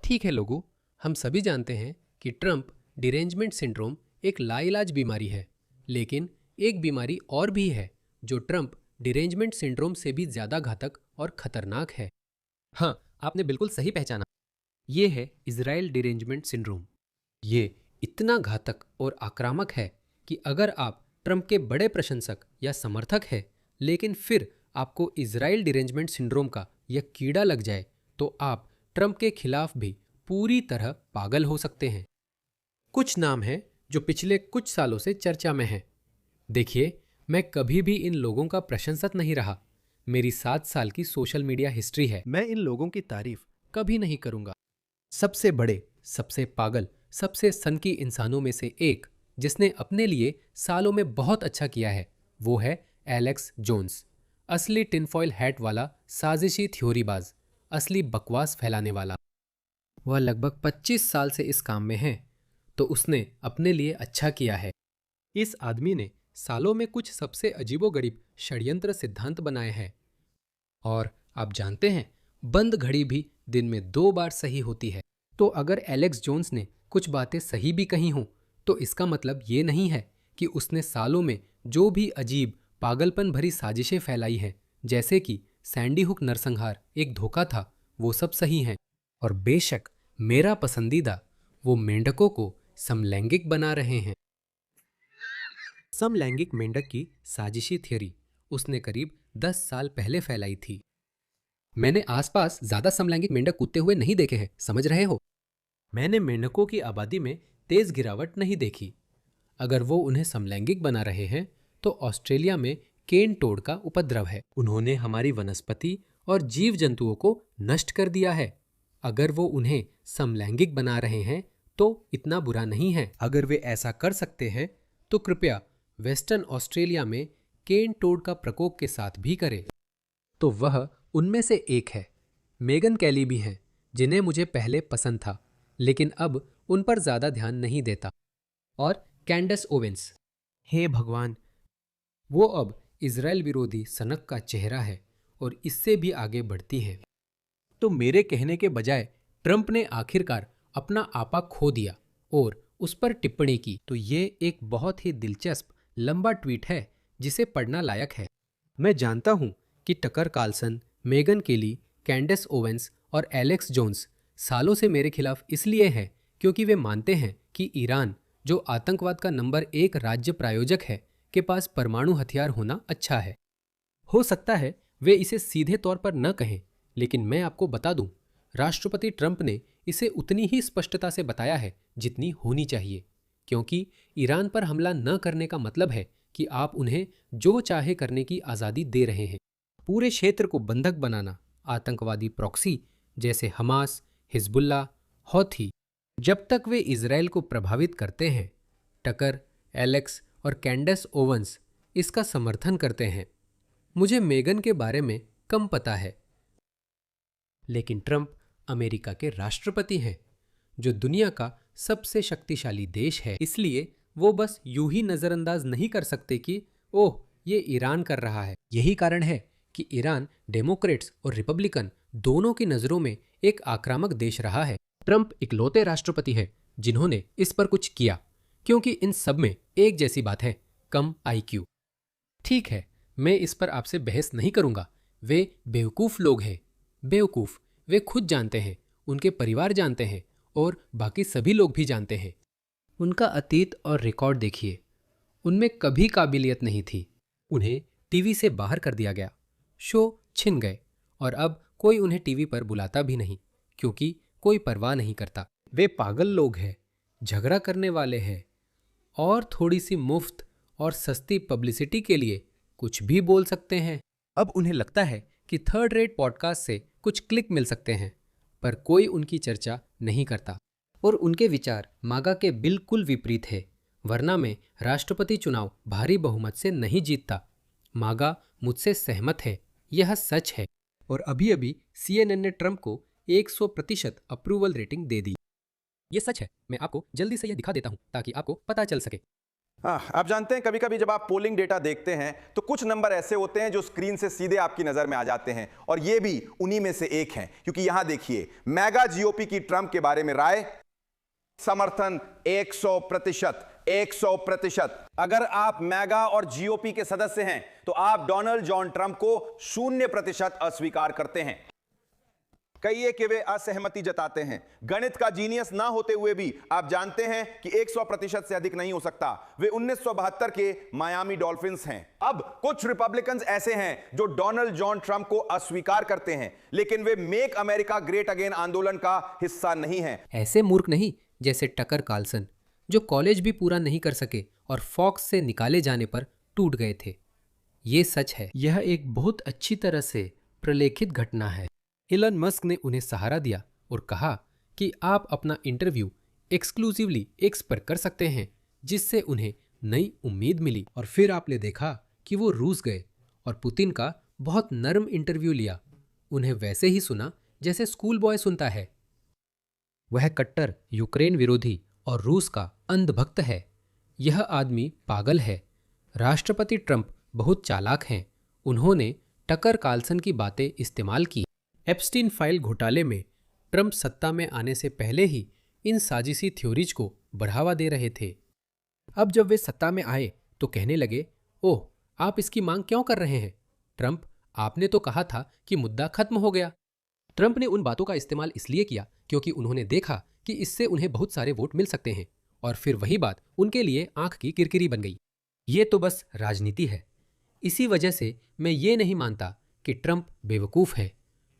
ठीक है लोगों, हम सभी जानते हैं कि ट्रम्प डिरेंजमेंट सिंड्रोम एक लाइलाज बीमारी है। लेकिन एक बीमारी और भी है जो ट्रम्प डिरेंजमेंट सिंड्रोम से भी ज्यादा घातक और खतरनाक है। हाँ, आपने बिल्कुल सही पहचाना। ये है इजराइल डिरेंजमेंट सिंड्रोम। ये इतना घातक और आक्रामक है कि अगर आप ट्रम्प के बड़े प्रशंसक या समर्थक हैं, लेकिन फिर आपको इजराइल डिरेंजमेंट सिंड्रोम का यह कीड़ा लग जाए, तो आप ट्रम्प के खिलाफ भी पूरी तरह पागल हो सकते हैं। कुछ नाम हैं जो पिछले कुछ सालों से चर्चा में हैं। देखिए, मैं कभी भी इन लोगों का प्रशंसक नहीं रहा। मेरी 7 साल की सोशल मीडिया हिस्ट्री है। मैं इन लोगों की तारीफ कभी नहीं करूंगा। सबसे बड़े, सबसे पागल, सबसे सनकी इंसानों में से एक जिसने अपने लिए सालों में बहुत अच्छा किया है, वो है एलेक्स जोन्स। असली टिनफॉयल हैट वाला साजिशी थ्योरीबाज, असली बकवास फैलाने वाला। वह लगभग 25 साल से इस काम में है, तो उसने अपने लिए अच्छा किया है। इस आदमी ने सालों में कुछ सबसे अजीबोगरीब षड्यंत्र सिद्धांत बनाए हैं। और आप जानते हैं, बंद घड़ी भी दिन में 2 बार सही होती है। तो अगर एलेक्स जोन्स ने कुछ बातें सही भी कही हों, तो इसका मतलब ये नहीं है कि उसने सालों में जो भी अजीब पागलपन भरी साजिशें फैलाई हैं, जैसे कि सैंडी हुक नरसंहार एक धोखा था, वो सब सही हैं। और बेशक मेरा पसंदीदा, वो मेंढकों को समलैंगिक बना रहे हैं। समलैंगिक मेंढक की साजिशी थियरी उसने करीब 10 साल पहले फैलाई थी। मैंने आसपास ज्यादा समलैंगिक मेंढक कूदते हुए नहीं देखे हैं, समझ रहे हो? मैंने मेंढकों की आबादी में तेज गिरावट नहीं देखी। अगर वो उन्हें समलैंगिक बना रहे हैं, तो ऑस्ट्रेलिया में केन टोड का उपद्रव है। उन्होंने हमारी वनस्पति और जीव जंतुओं को नष्ट कर दिया है। अगर वो उन्हें समलैंगिक बना रहे हैं, तो इतना बुरा नहीं है। अगर वे ऐसा कर सकते हैं, तो कृपया वेस्टर्न ऑस्ट्रेलिया में केन टोड का प्रकोप के साथ भी करें। तो वह उनमें से एक है। मेगन कैली भी हैं, जिन्हें मुझे पहले पसंद था, लेकिन अब उन पर ज्यादा ध्यान नहीं देता। और कैंडस ओवेंस, हे भगवान, वो अब इजराइल विरोधी सनक का चेहरा है और इससे भी आगे बढ़ती है। तो मेरे कहने के बजाय ट्रंप ने आखिरकार अपना आपा खो दिया और उस पर टिप्पणी की। तो ये एक बहुत ही दिलचस्प लंबा ट्वीट है जिसे पढ़ना लायक है। मैं जानता हूं कि टकर कार्लसन, मेगन केली, कैंडेस ओवेंस और एलेक्स जोन्स सालों से मेरे खिलाफ इसलिए हैं क्योंकि वे मानते हैं कि ईरान, जो आतंकवाद का नंबर 1 राज्य प्रायोजक है, के पास परमाणु हथियार होना अच्छा है। हो सकता है वे इसे सीधे तौर पर न कहें, लेकिन मैं आपको बता दूं, राष्ट्रपति ट्रंप ने इसे उतनी ही स्पष्टता से बताया है जितनी होनी चाहिए, क्योंकि ईरान पर हमला न करने का मतलब है कि आप उन्हें जो चाहे करने की आज़ादी दे रहे हैं। पूरे क्षेत्र को बंधक बनाना आतंकवादी प्रॉक्सी जैसे हमास, हिजबुल्ला, हौथी, जब तक वे इजराइल को प्रभावित करते हैं, टकर, एलेक्स और कैंडस ओवंस इसका समर्थन करते हैं। मुझे मेगन के बारे में कम पता है, लेकिन ट्रंप अमेरिका के राष्ट्रपति हैं, जो दुनिया का सबसे शक्तिशाली देश है। इसलिए वो बस यूं ही नजरअंदाज नहीं कर सकते कि ओह, ये ईरान कर रहा है। यही कारण है कि ईरान डेमोक्रेट्स और रिपब्लिकन दोनों की नजरों में एक आक्रामक देश रहा है। ट्रंप इकलौते राष्ट्रपति हैं जिन्होंने इस पर कुछ किया, क्योंकि इन सब में एक जैसी बात है, कम आईक्यू। ठीक है, मैं इस पर आपसे बहस नहीं करूंगा। वे बेवकूफ लोग हैं। बेवकूफ वे खुद जानते हैं, उनके परिवार जानते हैं और बाकी सभी लोग भी जानते हैं। उनका अतीत और रिकॉर्ड देखिए, उनमें कभी काबिलियत नहीं थी। उन्हें टीवी से बाहर कर दिया गया, शो छिन गए और अब कोई उन्हें टीवी पर बुलाता भी नहीं, क्योंकि कोई परवाह नहीं करता। वे पागल लोग हैं, झगड़ा करने वाले हैं और थोड़ी सी मुफ्त और सस्ती पब्लिसिटी के लिए कुछ भी बोल सकते हैं। अब उन्हें लगता है कि थर्ड रेट पॉडकास्ट से कुछ क्लिक मिल सकते हैं, पर कोई उनकी चर्चा नहीं करता और उनके विचार मागा के बिल्कुल विपरीत है। वरना मैं राष्ट्रपति चुनाव भारी बहुमत से नहीं जीतता। मागा मुझसे सहमत है, यह सच है। और अभी अभी CNN ने ट्रंप को 100% अप्रूवल रेटिंग दे दी। यह सच है। मैं आपको जल्दी से यह दिखा देता हूं ताकि आपको पता चल सके। आप जानते हैं कभी कभी जब आप पोलिंग डेटा देखते हैं तो कुछ नंबर ऐसे होते हैं जो स्क्रीन से सीधे आपकी नजर में आ जाते हैं, और ये भी उन्हीं में से एक है। क्योंकि यहां देखिए, मैगा जीओपी की ट्रंप के बारे में राय, समर्थन 100%। 100%। अगर आप मैगा और जीओपी के सदस्य हैं तो आप डोनाल्ड जॉन ट्रंप को 0% अस्वीकार करते हैं। कहिए कि वे असहमति जताते हैं। गणित का जीनियस ना होते हुए भी आप जानते हैं कि 100% से अधिक नहीं हो सकता। वे 1972 के मायामी डॉल्फिन्स हैं। अब कुछ रिपब्लिकन्स ऐसे हैं जो डोनाल्ड जॉन ट्रंप को अस्वीकार करते हैं, लेकिन वे मेक अमेरिका ग्रेट अगेन आंदोलन का हिस्सा नहीं हैं। ऐसे मूर्ख नहीं जैसे टकर कार्लसन, जो कॉलेज भी पूरा नहीं कर सके और फॉक्स से निकाले जाने पर टूट गए थे। ये सच है। यह एक बहुत अच्छी तरह से प्रलेखित घटना है। इलन मस्क ने उन्हें सहारा दिया और कहा कि आप अपना इंटरव्यू एक्सक्लूसिवली एक्स पर कर सकते हैं, जिससे उन्हें नई उम्मीद मिली। और फिर आपने देखा कि वो रूस गए और पुतिन का बहुत नर्म इंटरव्यू लिया। उन्हें वैसे ही सुना जैसे स्कूल बॉय सुनता है। वह कट्टर यूक्रेन विरोधी और रूस का अंधभक्त है। यह आदमी पागल है। राष्ट्रपति ट्रंप बहुत चालाक हैं। उन्होंने टकर कार्लसन की बातें इस्तेमाल की। एप्स्टीन फाइल घोटाले में ट्रंप सत्ता में आने से पहले ही इन साजिशी थ्योरीज को बढ़ावा दे रहे थे। अब जब वे सत्ता में आए तो कहने लगे, ओह, आप इसकी मांग क्यों कर रहे हैं? ट्रंप, आपने तो कहा था कि मुद्दा खत्म हो गया। ट्रंप ने उन बातों का इस्तेमाल इसलिए किया क्योंकि उन्होंने देखा कि इससे उन्हें बहुत सारे वोट मिल सकते हैं, और फिर वही बात उनके लिए आंख की किरकिरी बन गई। ये तो बस राजनीति है। इसी वजह से मैं ये नहीं मानता कि ट्रंप बेवकूफ़ है।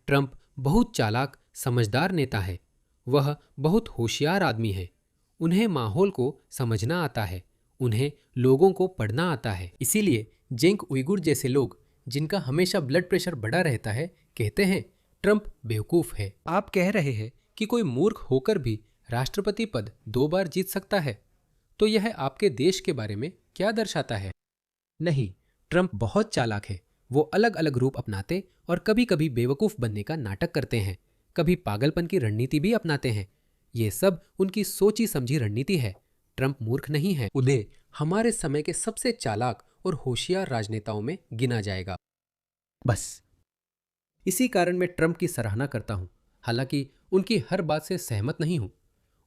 ट्रंप बहुत चालाक, समझदार नेता है। वह बहुत होशियार आदमी है। उन्हें माहौल को समझना आता है। उन्हें लोगों को पढ़ना आता है। इसीलिए जेंक उइगुर जैसे लोग, जिनका हमेशा ब्लड प्रेशर बढ़ा रहता है, कहते हैं ट्रंप बेवकूफ़ है। आप कह रहे हैं कि कोई मूर्ख होकर भी राष्ट्रपति पद 2 बार जीत सकता है, तो यह आपके देश के बारे में क्या दर्शाता है? नहीं, ट्रंप बहुत चालाक है। वो अलग अलग रूप अपनाते और कभी कभी बेवकूफ़ बनने का नाटक करते हैं, कभी पागलपन की रणनीति भी अपनाते हैं। ये सब उनकी सोची समझी रणनीति है। ट्रंप मूर्ख नहीं है। उन्हें हमारे समय के सबसे चालाक और होशियार राजनेताओं में गिना जाएगा। बस इसी कारण मैं ट्रंप की सराहना करता हूं, हालांकि उनकी हर बात से सहमत नहीं हूं।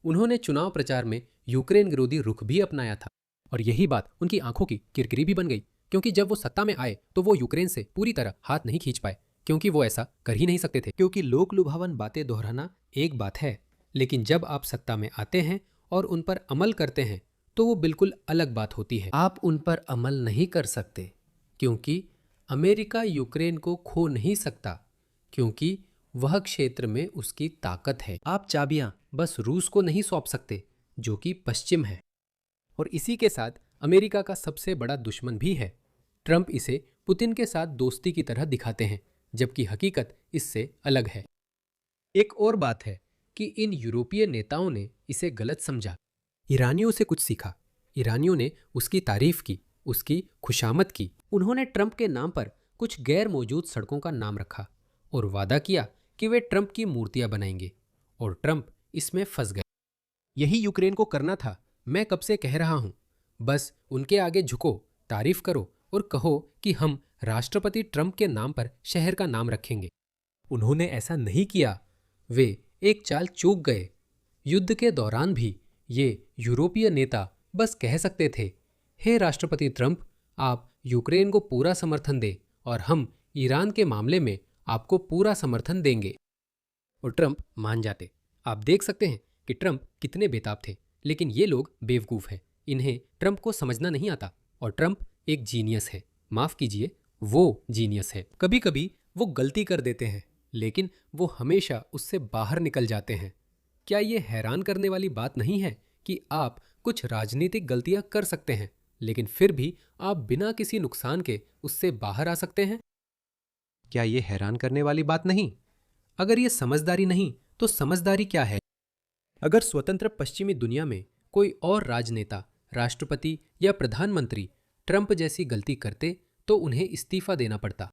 उन्होंने चुनाव प्रचार में यूक्रेन विरोधी रुख भी अपनाया था, और यही बात उनकी आंखों की किरकिरी भी बन गई, क्योंकि जब वो सत्ता में आए तो वो यूक्रेन से पूरी तरह हाथ नहीं खींच पाए, क्योंकि वो ऐसा कर ही नहीं सकते थे। क्योंकि लोक लुभावन बातें दोहराना एक बात है, लेकिन जब आप सत्ता में आते हैं और उन पर अमल करते हैं तो वो बिल्कुल अलग बात होती है। आप उन पर अमल नहीं कर सकते क्योंकि अमेरिका यूक्रेन को खो नहीं सकता, क्योंकि वह क्षेत्र में उसकी ताकत है। आप चाबियां बस रूस को नहीं सौंप सकते, जो कि पश्चिम है, और इसी के साथ अमेरिका का सबसे बड़ा दुश्मन भी है। ट्रंप इसे पुतिन के साथ दोस्ती की तरह दिखाते हैं, जबकि हकीकत इससे अलग है। एक और बात है कि इन यूरोपीय नेताओं ने इसे गलत समझा। ईरानियों से कुछ सीखा। ईरानियों ने उसकी तारीफ की, उसकी खुशामद की। उन्होंने ट्रंप के नाम पर कुछ गैर मौजूद सड़कों का नाम रखा और वादा किया कि वे ट्रंप की मूर्तियां बनाएंगे, और ट्रंप इसमें फंस गए। यही यूक्रेन को करना था। मैं कब से कह रहा हूं, बस उनके आगे झुको, तारीफ करो और कहो कि हम राष्ट्रपति ट्रंप के नाम पर शहर का नाम रखेंगे। उन्होंने ऐसा नहीं किया। वे एक चाल चूक गए। युद्ध के दौरान भी ये यूरोपीय नेता बस कह सकते थे, हे राष्ट्रपति ट्रंप, आप यूक्रेन को पूरा समर्थन दें और हम ईरान के मामले में आपको पूरा समर्थन देंगे, और ट्रंप मान जाते। आप देख सकते हैं कि ट्रंप कितने बेताब थे, लेकिन ये लोग बेवकूफ़ हैं। इन्हें ट्रंप को समझना नहीं आता, और ट्रंप एक जीनियस है। माफ़ कीजिए, वो जीनियस है। कभी कभी वो गलती कर देते हैं, लेकिन वो हमेशा उससे बाहर निकल जाते हैं। क्या ये हैरान करने वाली बात नहीं है कि आप कुछ राजनीतिक गलतियां कर सकते हैं, लेकिन फिर भी आप बिना किसी नुकसान के उससे बाहर आ सकते हैं? क्या ये हैरान करने वाली बात नहीं? अगर ये समझदारी नहीं तो समझदारी क्या है? अगर स्वतंत्र पश्चिमी दुनिया में कोई और राजनेता, राष्ट्रपति या प्रधानमंत्री ट्रंप जैसी गलती करते तो उन्हें इस्तीफा देना पड़ता।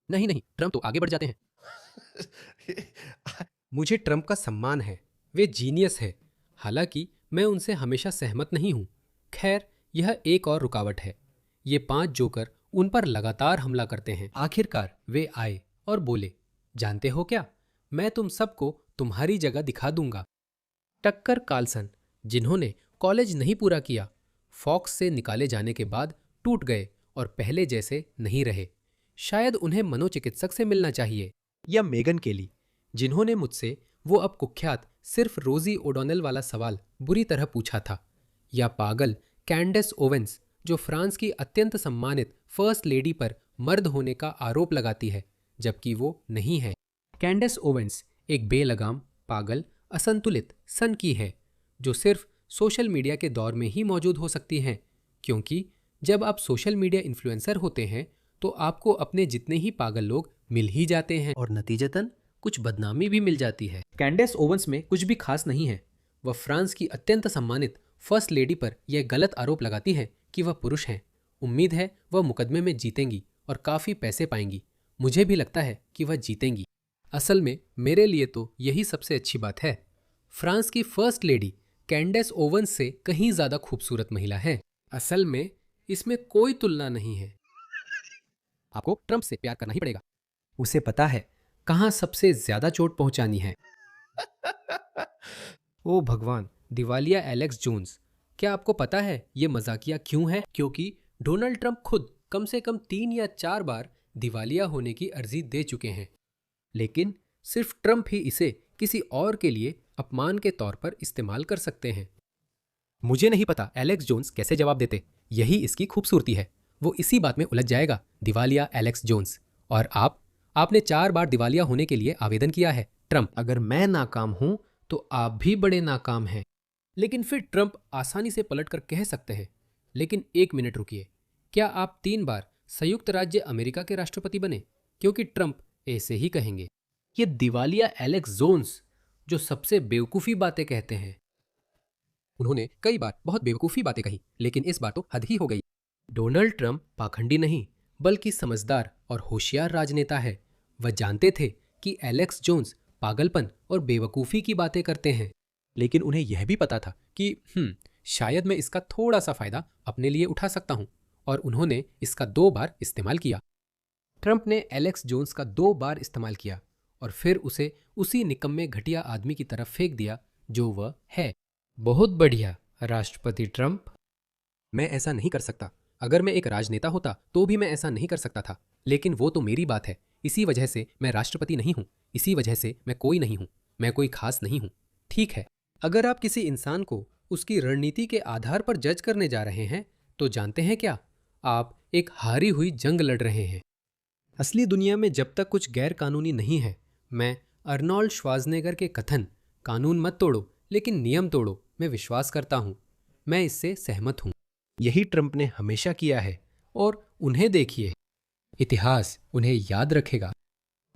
नहीं नहीं, ट्रंप तो आगे बढ़ जाते हैं। मुझे ट्रंप का सम्मान है। वे जीनियस है। हालांकि मैं उनसे हमेशा सहमत नहीं हूं। खैर, यह एक और रुकावट है। ये 5 जोकर उन पर लगातार हमला करते हैं। आखिरकार वे आए और बोले, जानते हो क्या, मैं तुम सबको तुम्हारी जगह दिखा दूंगा। टक्कर कार्लसन, जिन्होंने कॉलेज नहीं पूरा किया, फॉक्स से निकाले जाने के बाद टूट गए और पहले जैसे नहीं रहे। शायद उन्हें मनोचिकित्सक से मिलना चाहिए। या मेगन केली, जिन्होंने मुझसे वो अब कुख्यात सिर्फ रोजी ओडोनेल वाला सवाल बुरी तरह पूछा था। या पागल कैंडेस ओवेंस, जो फ्रांस की अत्यंत सम्मानित फर्स्ट लेडी पर मर्द होने का आरोप लगाती है जबकि वो नहीं है। कैंडेस ओवेंस एक बेलगाम, पागल, असंतुलित सन की है जो सिर्फ सोशल मीडिया के दौर में ही मौजूद हो सकती हैं, क्योंकि जब आप सोशल मीडिया इन्फ्लुएंसर होते हैं तो आपको अपने जितने ही पागल लोग मिल ही जाते हैं और नतीजतन कुछ बदनामी भी मिल जाती है। कैंडेस ओवेंस में कुछ भी खास नहीं है। वह फ्रांस की अत्यंत सम्मानित फर्स्ट लेडी पर यह गलत आरोप लगाती है कि वह पुरुष हैं। उम्मीद है वह मुकदमे में जीतेंगी और काफ़ी पैसे पाएंगी। मुझे भी लगता है कि वह जीतेंगी। असल में मेरे लिए तो यही सबसे अच्छी बात है। फ्रांस की फर्स्ट लेडी कैंडेस ओवेंस से कहीं ज़्यादा खूबसूरत महिला है। असल में इसमें कोई तुलना नहीं है। आपको ट्रंप से प्यार करना ही पड़ेगा। उसे पता है कहाँ सबसे ज्यादा चोट पहुंचानी है। ओ भगवान, दिवालिया एलेक्स जोन्स। क्या आपको पता है ये मजाकिया क्यों है? क्योंकि डोनाल्ड ट्रंप खुद कम से कम 3 या 4 बार दिवालिया होने की अर्जी दे चुके हैं, लेकिन सिर्फ ट्रंप ही इसे किसी और के लिए अपमान के तौर पर इस्तेमाल कर सकते हैं। मुझे नहीं पता एलेक्स जोन्स कैसे जवाब देते। यही इसकी खूबसूरती है। वो इसी बात में उलझ जाएगा, दिवालिया एलेक्स जोन्स। और आपने 4 बार दिवालिया होने के लिए आवेदन किया है। ट्रंप, अगर मैं नाकाम हूं तो आप भी बड़े नाकाम हैं। लेकिन फिर ट्रंप आसानी से पलटकर कह सकते हैं, लेकिन 1 मिनट रुकिए, क्या आप 3 बार संयुक्त राज्य अमेरिका के राष्ट्रपति बने? क्योंकि ट्रंप ऐसे ही कहेंगे। ये दिवालिया एलेक्स जोन्स जो सबसे बेवकूफ़ी बातें कहते हैं। उन्होंने कई बार बहुत बेवकूफ़ी बातें कही, लेकिन इस बार तो हद ही हो गई। डोनाल्ड ट्रंप पाखंडी नहीं बल्कि समझदार और होशियार राजनेता है। वह जानते थे कि एलेक्स जोन्स पागलपन और बेवकूफ़ी की बातें करते हैं, लेकिन उन्हें यह भी पता था कि शायद मैं इसका थोड़ा सा फायदा अपने लिए उठा सकता हूं, और उन्होंने इसका 2 बार इस्तेमाल किया। ट्रंप ने एलेक्स जोन्स का 2 बार इस्तेमाल किया और फिर उसे उसी निकम्मे घटिया आदमी की तरफ फेंक दिया जो वह है। बहुत बढ़िया राष्ट्रपति ट्रंप। मैं ऐसा नहीं कर सकता। अगर मैं एक राजनेता होता तो भी मैं ऐसा नहीं कर सकता था, लेकिन वो तो मेरी बात है। इसी वजह से मैं राष्ट्रपति नहीं हूं। इसी वजह से मैं कोई नहीं हूं। मैं कोई खास नहीं हूं। ठीक है, अगर आप किसी इंसान को उसकी रणनीति के आधार पर जज करने जा रहे हैं तो जानते हैं क्या, आप एक हारी हुई जंग लड़ रहे हैं। असली दुनिया में जब तक कुछ गैर कानूनी नहीं है, मैं अर्नोल्ड श्वार्ज़नेगर के कथन कानून मत तोड़ो लेकिन नियम तोड़ो में विश्वास करता हूं। मैं इससे सहमत हूं। यही ट्रंप ने हमेशा किया है और उन्हें देखिए, इतिहास उन्हें याद रखेगा।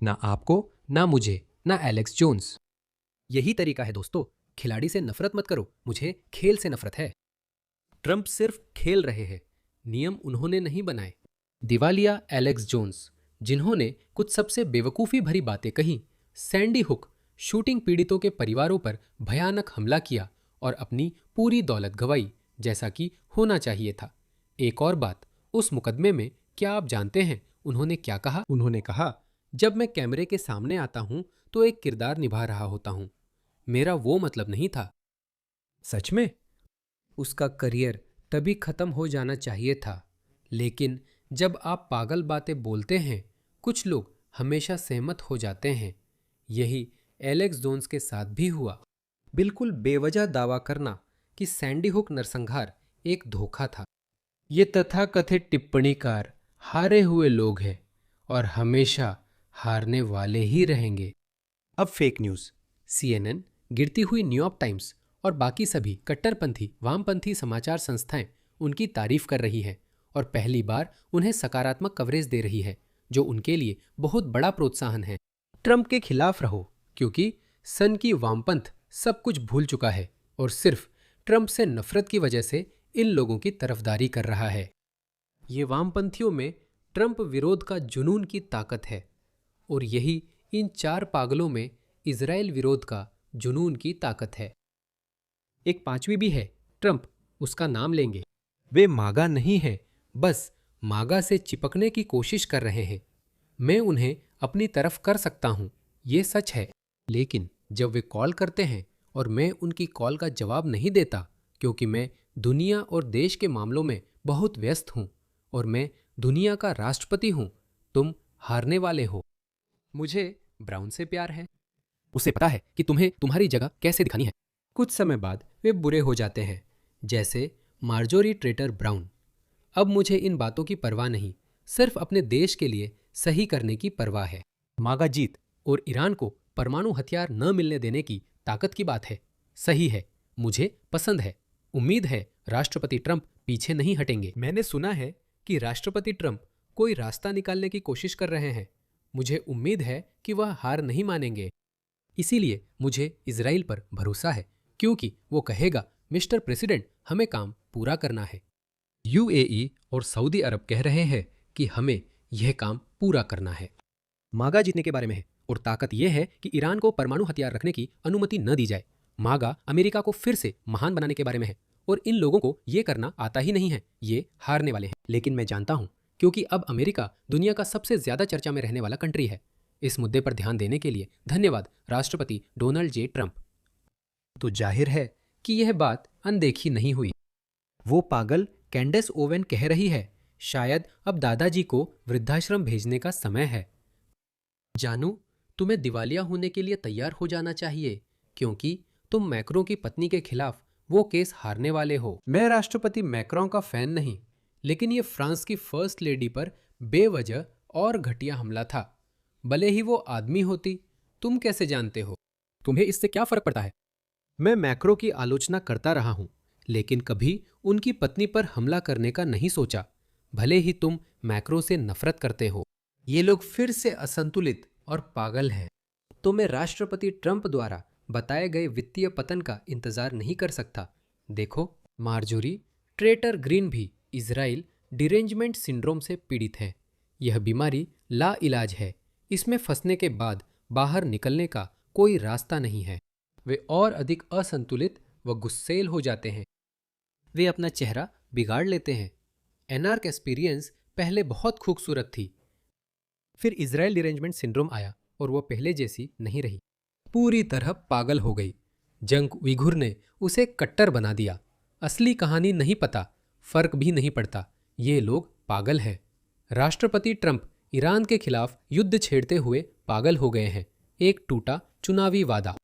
ना आपको, ना मुझे, ना एलेक्स जोन्स। यही तरीका है दोस्तों। खिलाड़ी से नफरत मत करो, मुझे खेल से नफरत है। ट्रंप सिर्फ खेल रहे हैं, नियम उन्होंने नहीं बनाए। दिवालिया एलेक्स जोन्स, जिन्होंने कुछ सबसे बेवकूफ़ी भरी बातें कही, सैंडी हुक शूटिंग पीड़ितों के परिवारों पर भयानक हमला किया और अपनी पूरी दौलत गंवाई, जैसा कि होना चाहिए था। एक और बात, उस मुकदमे में क्या आप जानते हैं उन्होंने क्या कहा? उन्होंने कहा, जब मैं कैमरे के सामने आता हूं तो एक किरदार निभा रहा होता हूं। मेरा वो मतलब नहीं था। सच में? उसका करियर तभी खत्म हो जाना चाहिए था। लेकिन जब आप पागल बातें बोलते हैं, कुछ लोग हमेशा सहमत हो जाते हैं। यही एलेक्स जोन्स के साथ भी हुआ। बिल्कुल बेवजह दावा करना कि सैंडी हुक नरसंहार एक धोखा था। ये तथाकथित टिप्पणीकार हारे हुए लोग हैं और हमेशा हारने वाले ही रहेंगे। अब फेक न्यूज़। CNN, गिरती हुई न्यूयॉर्क टाइम्स और बाकी सभी कट्टरपंथी वामपंथी समाचार संस्थाएं उनकी तारीफ कर रही हैं और पहली बार उन्हें सकारात्मक कवरेज दे रही है, जो उनके लिए बहुत बड़ा प्रोत्साहन है। ट्रंप के खिलाफ रहो, क्योंकि सन की वामपंथ सब कुछ भूल चुका है और सिर्फ ट्रंप से नफरत की वजह से इन लोगों की तरफदारी कर रहा है। ये वामपंथियों में ट्रंप विरोध का जुनून की ताकत है और यही इन 4 पागलों में इजराइल विरोध का जुनून की ताकत है। एक 5वीं भी है, ट्रंप, उसका नाम लेंगे। वे मागा नहीं हैं, बस मागा से चिपकने की कोशिश कर रहे हैं। मैं उन्हें अपनी तरफ कर सकता हूं, ये सच है। लेकिन जब वे कॉल करते हैं और मैं उनकी कॉल का जवाब नहीं देता, क्योंकि मैं दुनिया और देश के मामलों में बहुत व्यस्त हूं और मैं दुनिया का राष्ट्रपति हूं, तुम हारने वाले हो। मुझे ब्राउन से प्यार है। उसे पता है कि तुम्हें तुम्हारी जगह कैसे दिखानी है। कुछ समय बाद वे बुरे हो जाते हैं, जैसे मार्जोरी ट्रेटर ब्राउन। अब मुझे इन बातों की परवाह नहीं, सिर्फ अपने देश के लिए सही करने की परवाह है। मागा जीत और ईरान को परमाणु हथियार न मिलने देने की ताकत की बात है। सही है, मुझे पसंद है। उम्मीद है राष्ट्रपति ट्रंप पीछे नहीं हटेंगे। मैंने सुना है कि राष्ट्रपति ट्रंप कोई रास्ता निकालने की कोशिश कर रहे हैं। मुझे उम्मीद है कि वह हार नहीं मानेंगे। इसीलिए मुझे इजराइल पर भरोसा है, क्योंकि वो कहेगा, मिस्टर प्रेसिडेंट, हमें काम पूरा करना है। यूएई और सऊदी अरब कह रहे हैं कि हमें यह काम पूरा करना है। मागा जीतने के बारे में है और ताकत यह है कि ईरान को परमाणु हथियार रखने की अनुमति न दी जाए। मागा अमेरिका को फिर से महान बनाने के बारे में है और इन लोगों को यह करना आता ही नहीं है। ये हारने वाले हैं। लेकिन मैं जानता हूं, क्योंकि अब अमेरिका दुनिया का सबसे ज्यादा चर्चा में रहने वाला कंट्री है। इस मुद्दे पर ध्यान देने के लिए धन्यवाद राष्ट्रपति डोनाल्ड जे ट्रंप। तो जाहिर है कि यह बात अनदेखी नहीं हुई। वो पागल कैंडेस ओवेन कह रही है, शायद अब दादाजी को वृद्धाश्रम भेजने का समय है। जानू, तुम्हें दिवालिया होने के लिए तैयार हो जाना चाहिए, क्योंकि तुम मैक्रों की पत्नी के खिलाफ वो केस हारने वाले हो। मैं राष्ट्रपति मैक्रों का फैन नहीं, लेकिन ये फ्रांस की फर्स्ट लेडी पर बेवजह और घटिया हमला था। भले ही वो आदमी होती। तुम कैसे जानते हो? तुम्हें इससे क्या फर्क पड़ता है? मैं मैक्रो की आलोचना करता रहा हूं, लेकिन कभी उनकी पत्नी पर हमला करने का नहीं सोचा, भले ही तुम मैक्रो से नफरत करते हो। ये लोग फिर से असंतुलित और पागल हैं। तो मैं राष्ट्रपति ट्रंप द्वारा बताए गए वित्तीय पतन का इंतजार नहीं कर सकता। देखो, मार्जोरी ट्रेटर ग्रीन भी इजराइल डिरेंजमेंट सिंड्रोम से पीड़ित है। यह बीमारी लाइलाज है। इसमें फंसने के बाद बाहर निकलने का कोई रास्ता नहीं है। वे और अधिक असंतुलित व गुस्सैल हो जाते हैं। वे अपना चेहरा बिगाड़ लेते हैं। एनार्क एक्सपीरियंस पहले बहुत खूबसूरत थी, फिर इजराइल डिरेंजमेंट सिंड्रोम आया और वो पहले जैसी नहीं रही। पूरी तरह पागल हो गई। जंग उइघुर ने उसे कट्टर बना दिया। असली कहानी नहीं पता, फर्क भी नहीं पड़ता। ये लोग पागल हैं। राष्ट्रपति ट्रंप ईरान के खिलाफ युद्ध छेड़ते हुए पागल हो गए हैं। एक टूटा चुनावी वादा।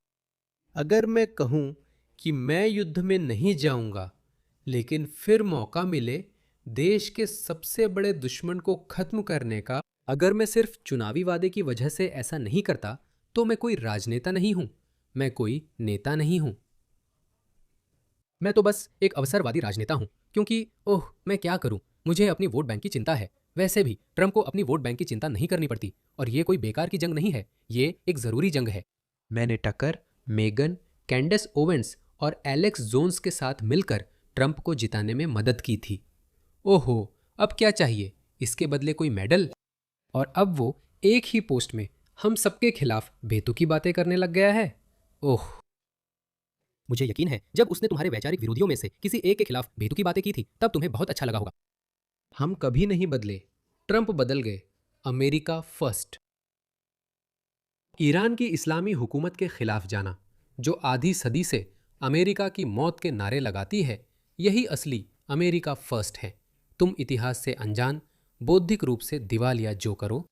अगर मैं कहूं कि मैं युद्ध में नहीं जाऊंगा, लेकिन फिर मौका मिले देश के सबसे बड़े दुश्मन को खत्म करने का, अगर मैं सिर्फ चुनावी वादे की वजह से ऐसा नहीं करता, तो मैं कोई राजनेता नहीं हूं। मैं कोई नेता नहीं हूं। मैं तो बस एक अवसरवादी राजनेता हूं, क्योंकि मैं क्या करूं, मुझे अपनी वोट बैंक की चिंता है। वैसे भी ट्रंप को अपनी वोट बैंक की चिंता नहीं करनी पड़ती, और ये कोई बेकार की जंग नहीं है, ये एक जरूरी जंग है। मैंने टकर, मेगन, कैंडेस ओवेंस और एलेक्स जोन्स के साथ मिलकर ट्रंप को जिताने में मदद की थी। ओहो, अब क्या चाहिए? इसके बदले कोई मेडल? और अब वो एक ही पोस्ट में हम सबके खिलाफ बेतुकी बातें करने लग गया है। ओह, मुझे यकीन है जब उसने तुम्हारे वैचारिक विरोधियों में से किसी एक के खिलाफ बेतुकी बातें की थी, तब तुम्हें बहुत अच्छा लगा होगा। हम कभी नहीं बदले, ट्रंप बदल गए। America first. ईरान की इस्लामी हुकूमत के खिलाफ जाना, जो आधी सदी से अमेरिका की मौत के नारे लगाती है, यही असली अमेरिका फर्स्ट है। तुम इतिहास से अनजान, बौद्धिक रूप से दिवालिया जो करो,